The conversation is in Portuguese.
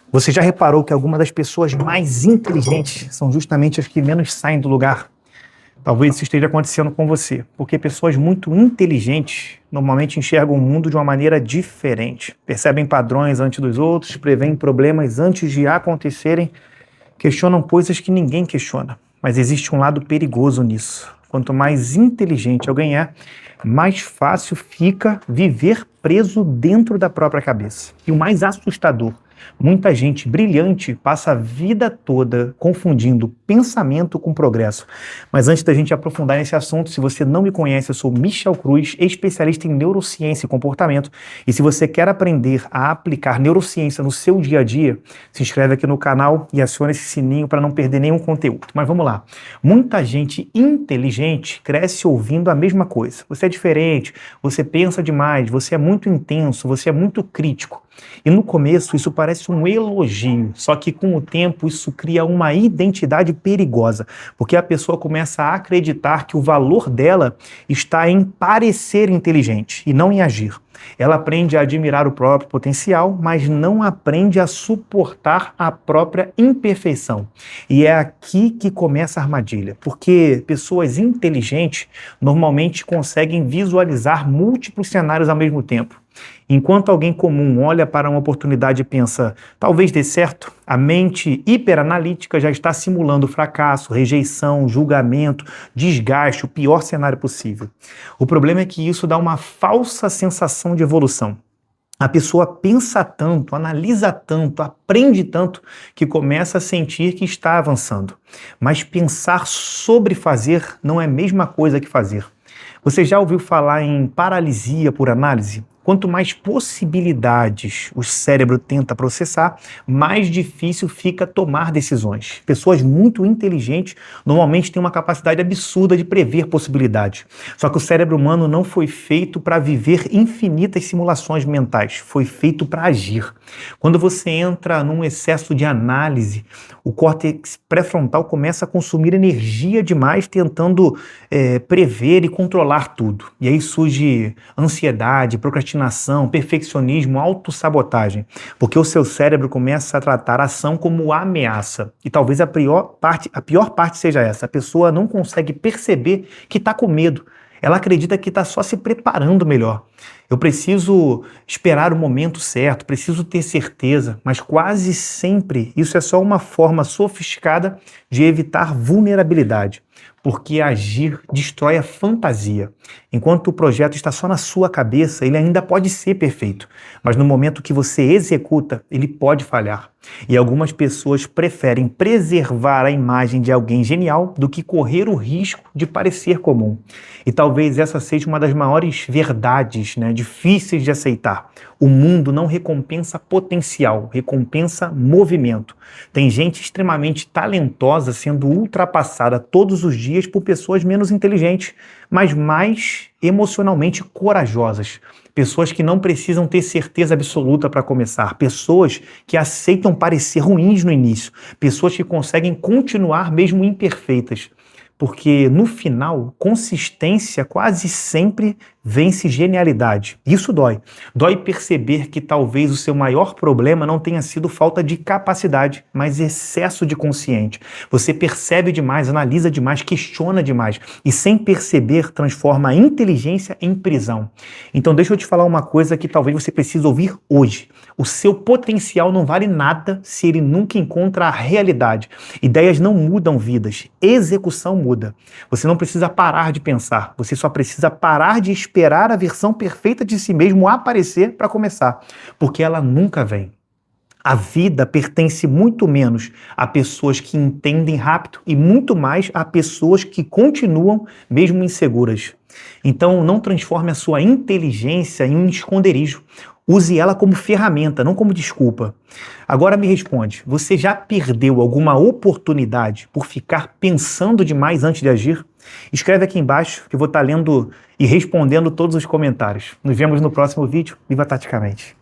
Você já reparou que algumas das pessoas mais inteligentes são justamente as que menos saem do lugar? Talvez isso esteja acontecendo com você, porque pessoas muito inteligentes normalmente enxergam o mundo de uma maneira diferente, percebem padrões antes dos outros, preveem problemas antes de acontecerem, questionam coisas que ninguém questiona. Mas existe um lado perigoso nisso. Quanto mais inteligente alguém é, mais fácil fica viver preso dentro da própria cabeça. E o mais assustador, muita gente brilhante passa a vida toda confundindo pensamento com progresso. Mas antes da gente aprofundar nesse assunto, se você não me conhece, eu sou Michel Cruz, especialista em neurociência e comportamento. E se você quer aprender a aplicar neurociência no seu dia a dia, se inscreve aqui no canal e aciona esse sininho para não perder nenhum conteúdo. Mas vamos lá. Muita gente inteligente cresce ouvindo a mesma coisa. Você é diferente, você pensa demais, você é muito intenso, você é muito crítico. E no começo isso parece um elogio, só que com o tempo isso cria uma identidade perigosa, porque a pessoa começa a acreditar que o valor dela está em parecer inteligente e não em agir. Ela aprende a admirar o próprio potencial, mas não aprende a suportar a própria imperfeição. E é aqui que começa a armadilha, porque pessoas inteligentes normalmente conseguem visualizar múltiplos cenários ao mesmo tempo. Enquanto alguém comum olha para uma oportunidade e pensa, talvez dê certo, a mente hiperanalítica já está simulando fracasso, rejeição, julgamento, desgaste, o pior cenário possível. O problema é que isso dá uma falsa sensação de evolução. A pessoa pensa tanto, analisa tanto, aprende tanto, que começa a sentir que está avançando. Mas pensar sobre fazer não é a mesma coisa que fazer. Você já ouviu falar em paralisia por análise? Quanto mais possibilidades o cérebro tenta processar, mais difícil fica tomar decisões. Pessoas muito inteligentes normalmente têm uma capacidade absurda de prever possibilidades. Só que o cérebro humano não foi feito para viver infinitas simulações mentais, foi feito para agir. Quando você entra num excesso de análise, o córtex pré-frontal começa a consumir energia demais tentando prever e controlar tudo. E aí surge ansiedade, procrastinação, perfeccionismo, autossabotagem, porque o seu cérebro começa a tratar a ação como ameaça. E talvez a pior parte seja essa: a pessoa não consegue perceber que está com medo. Ela acredita que está só se preparando melhor. Eu preciso esperar o momento certo, preciso ter certeza, mas quase sempre isso é só uma forma sofisticada de evitar vulnerabilidade, porque agir destrói a fantasia. Enquanto o projeto está só na sua cabeça, ele ainda pode ser perfeito, mas no momento que você executa, ele pode falhar. E algumas pessoas preferem preservar a imagem de alguém genial do que correr o risco de parecer comum. E talvez essa seja uma das maiores verdades, difíceis de aceitar. O mundo não recompensa potencial, recompensa movimento. Tem gente extremamente talentosa sendo ultrapassada todos os dias por pessoas menos inteligentes, mas mais emocionalmente corajosas. Pessoas que não precisam ter certeza absoluta para começar. Pessoas que aceitam parecer ruins no início. Pessoas que conseguem continuar mesmo imperfeitas. Porque, no final, consistência quase sempre vence genialidade. Isso dói. Dói perceber que talvez o seu maior problema não tenha sido falta de capacidade, mas excesso de consciente. Você percebe demais, analisa demais, questiona demais e, sem perceber, transforma a inteligência em prisão. Então, deixa eu te falar uma coisa que talvez você precise ouvir hoje. O seu potencial não vale nada se ele nunca encontra a realidade. Ideias não mudam vidas. Execução muda. Você não precisa parar de pensar. Você só precisa parar de esperar a versão perfeita de si mesmo aparecer para começar, porque ela nunca vem. A vida pertence muito menos a pessoas que entendem rápido e muito mais a pessoas que continuam mesmo inseguras. Então não transforme a sua inteligência em um esconderijo. Use ela como ferramenta, não como desculpa. Agora me responde, você já perdeu alguma oportunidade por ficar pensando demais antes de agir? Escreve aqui embaixo que eu vou estar lendo e respondendo todos os comentários. Nos vemos no próximo vídeo. Viva Taticamente!